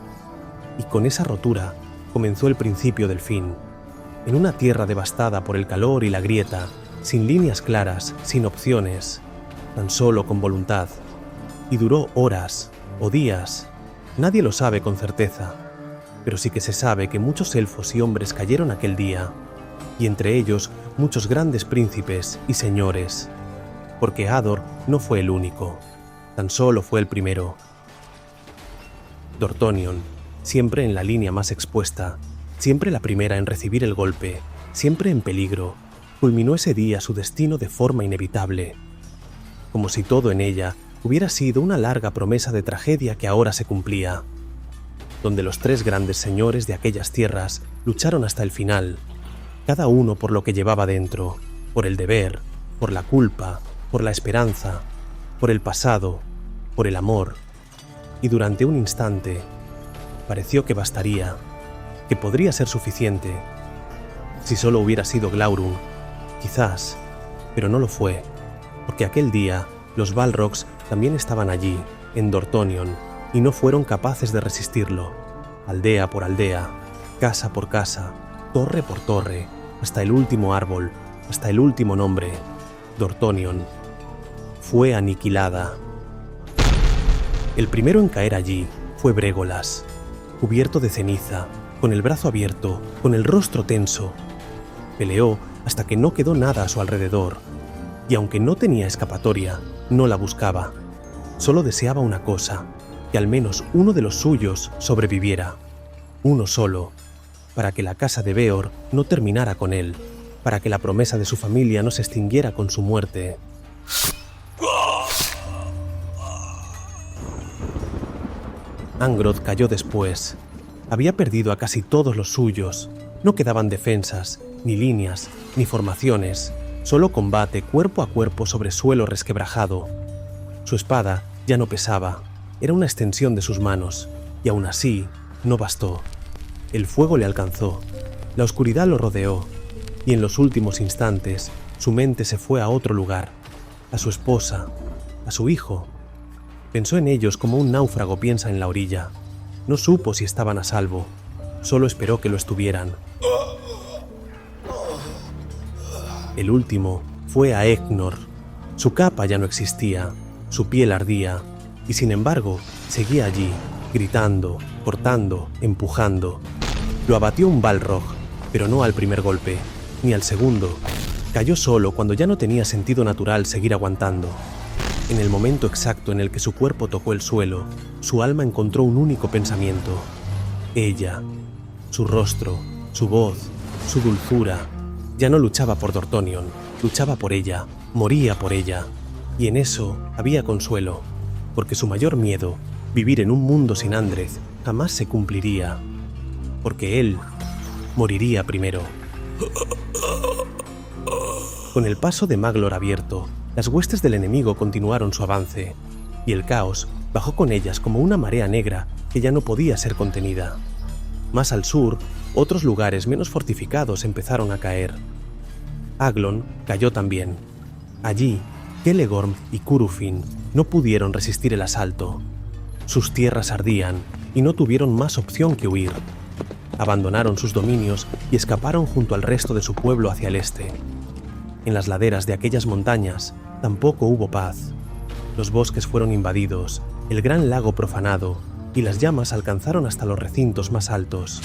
y con esa rotura comenzó el principio del fin. En una tierra devastada por el calor y la grieta, sin líneas claras, sin opciones, tan solo con voluntad. Y duró horas o días, nadie lo sabe con certeza, pero sí que se sabe que muchos elfos y hombres cayeron aquel día, y entre ellos muchos grandes príncipes y señores, porque Ador no fue el único, tan solo fue el primero. Dorthonion, siempre en la línea más expuesta, siempre la primera en recibir el golpe, siempre en peligro, culminó ese día su destino de forma inevitable, como si todo en ella hubiera sido una larga promesa de tragedia que ahora se cumplía, donde los 3 grandes señores de aquellas tierras lucharon hasta el final, cada uno por lo que llevaba dentro, por el deber, por la culpa, por la esperanza, por el pasado, por el amor, y durante un instante pareció que bastaría, que podría ser suficiente. Si solo hubiera sido Glaurung, quizás, pero no lo fue, porque aquel día los Balrogs también estaban allí, en Dorthonion, y no fueron capaces de resistirlo. Aldea por aldea, casa por casa, torre por torre, hasta el último árbol, hasta el último nombre, Dorthonion fue aniquilada. El primero en caer allí fue Bregolas, cubierto de ceniza, con el brazo abierto, con el rostro tenso. Peleó hasta que no quedó nada a su alrededor, y aunque no tenía escapatoria, no la buscaba. Solo deseaba una cosa, que al menos uno de los suyos sobreviviera. Uno solo, para que la casa de Beor no terminara con él, para que la promesa de su familia no se extinguiera con su muerte. Angrod cayó después. Había perdido a casi todos los suyos. No quedaban defensas, ni líneas, ni formaciones, solo combate cuerpo a cuerpo sobre suelo resquebrajado. Su espada ya no pesaba, era una extensión de sus manos, y aún así no bastó. El fuego le alcanzó, la oscuridad lo rodeó, y en los últimos instantes su mente se fue a otro lugar, a su esposa, a su hijo. Pensó en ellos como un náufrago piensa en la orilla. No supo si estaban a salvo, solo esperó que lo estuvieran. El último fue a Egnor. Su capa ya no existía, su piel ardía, y sin embargo seguía allí, gritando, cortando, empujando. Lo abatió un Balrog, pero no al primer golpe, ni al segundo. Cayó solo cuando ya no tenía sentido natural seguir aguantando. En el momento exacto en el que su cuerpo tocó el suelo, su alma encontró un único pensamiento. Ella, su rostro, su voz, su dulzura. Ya no luchaba por Dorthonion, luchaba por ella, moría por ella. Y en eso había consuelo, porque su mayor miedo Vivir en un mundo sin Andred jamás se cumpliría, porque él moriría primero. Con el paso de Maglor abierto, las huestes del enemigo continuaron su avance, y el caos bajó con ellas como una marea negra que ya no podía ser contenida. Más al sur, otros lugares menos fortificados empezaron a caer. Aglon cayó también. Allí, Celegorm y Curufin no pudieron resistir el asalto. Sus tierras ardían y no tuvieron más opción que huir. Abandonaron sus dominios y escaparon junto al resto de su pueblo hacia el este. En las laderas de aquellas montañas tampoco hubo paz. Los bosques fueron invadidos, el gran lago profanado, y las llamas alcanzaron hasta los recintos más altos.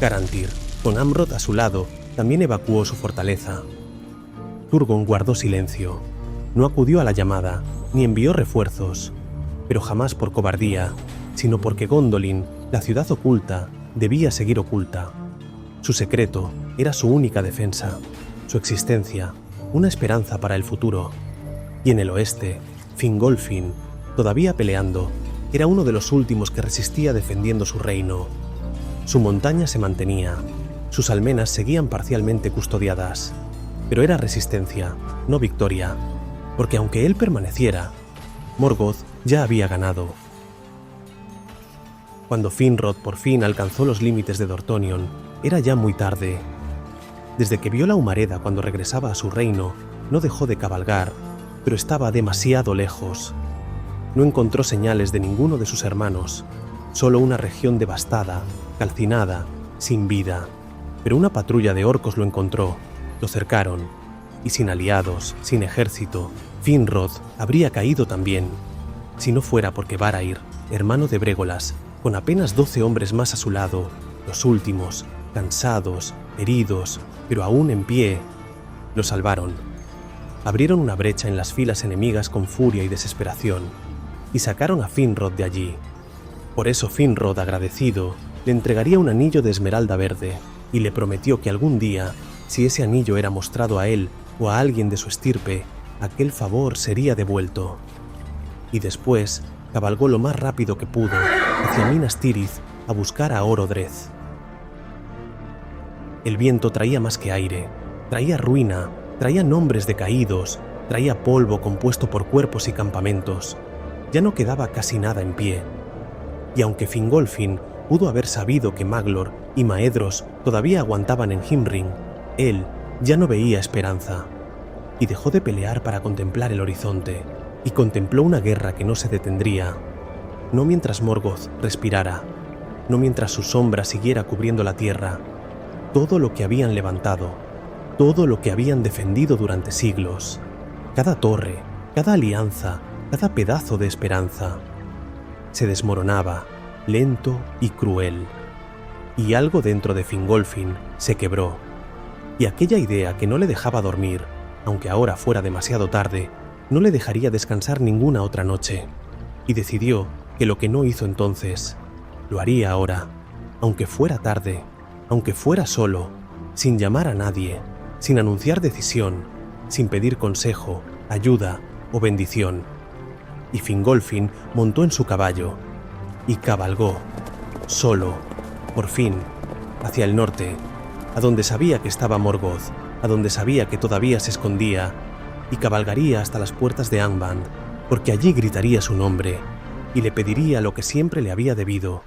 Garantir, con Amrod a su lado, también evacuó su fortaleza. Turgon guardó silencio. No acudió a la llamada, ni envió refuerzos, pero jamás por cobardía, sino porque Gondolin, la ciudad oculta, debía seguir oculta. Su secreto era su única defensa, su existencia, una esperanza para el futuro. Y en el oeste, Fingolfin, todavía peleando, era uno de los últimos que resistía defendiendo su reino. Su montaña se mantenía, sus almenas seguían parcialmente custodiadas, pero era resistencia, no victoria, porque aunque él permaneciera, Morgoth ya había ganado. Cuando Finrod por fin alcanzó los límites de Dorthonion, era ya muy tarde. Desde que vio la humareda cuando regresaba a su reino, no dejó de cabalgar, pero estaba demasiado lejos. No encontró señales de ninguno de sus hermanos, solo una región devastada, calcinada, sin vida. Pero una patrulla de orcos lo encontró, lo cercaron, y sin aliados, sin ejército, Finrod habría caído también, si no fuera porque Barair, hermano de Bregolas, con apenas 12 hombres más a su lado, los últimos, cansados, heridos, pero aún en pie, lo salvaron. Abrieron una brecha en las filas enemigas con furia y desesperación, y sacaron a Finrod de allí. Por eso Finrod, agradecido, le entregaría un anillo de esmeralda verde, y le prometió que algún día, si ese anillo era mostrado a él o a alguien de su estirpe, aquel favor sería devuelto. Y después cabalgó lo más rápido que pudo hacia Minas Tirith a buscar a Orodreth. El viento traía más que aire, traía ruina, traía nombres de caídos, traía polvo compuesto por cuerpos y campamentos. Ya no quedaba casi nada en pie. Y aunque Fingolfin pudo haber sabido que Maglor y Maedhros todavía aguantaban en Himring, él ya no veía esperanza. Y dejó de pelear para contemplar el horizonte, y contempló una guerra que no se detendría, no mientras Morgoth respirara, no mientras su sombra siguiera cubriendo la tierra. Todo lo que habían levantado, todo lo que habían defendido durante siglos, cada torre, cada alianza, cada pedazo de esperanza, se desmoronaba, lento y cruel. Y algo dentro de Fingolfin se quebró, y aquella idea que no le dejaba dormir, aunque ahora fuera demasiado tarde, no le dejaría descansar ninguna otra noche, y decidió que lo que no hizo entonces, lo haría ahora, aunque fuera tarde, aunque fuera solo, sin llamar a nadie, sin anunciar decisión, sin pedir consejo, ayuda o bendición. Y Fingolfin montó en su caballo y cabalgó, solo, por fin, hacia el norte, a donde sabía que estaba Morgoth, a donde sabía que todavía se escondía, y cabalgaría hasta las puertas de Angband, porque allí gritaría su nombre y le pediría lo que siempre le había debido.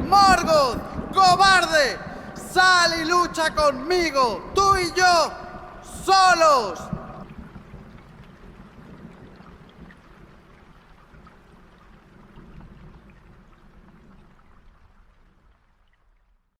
¡Morgoth, cobarde! ¡Sal y lucha conmigo! ¡Tú y yo! ¡Solos!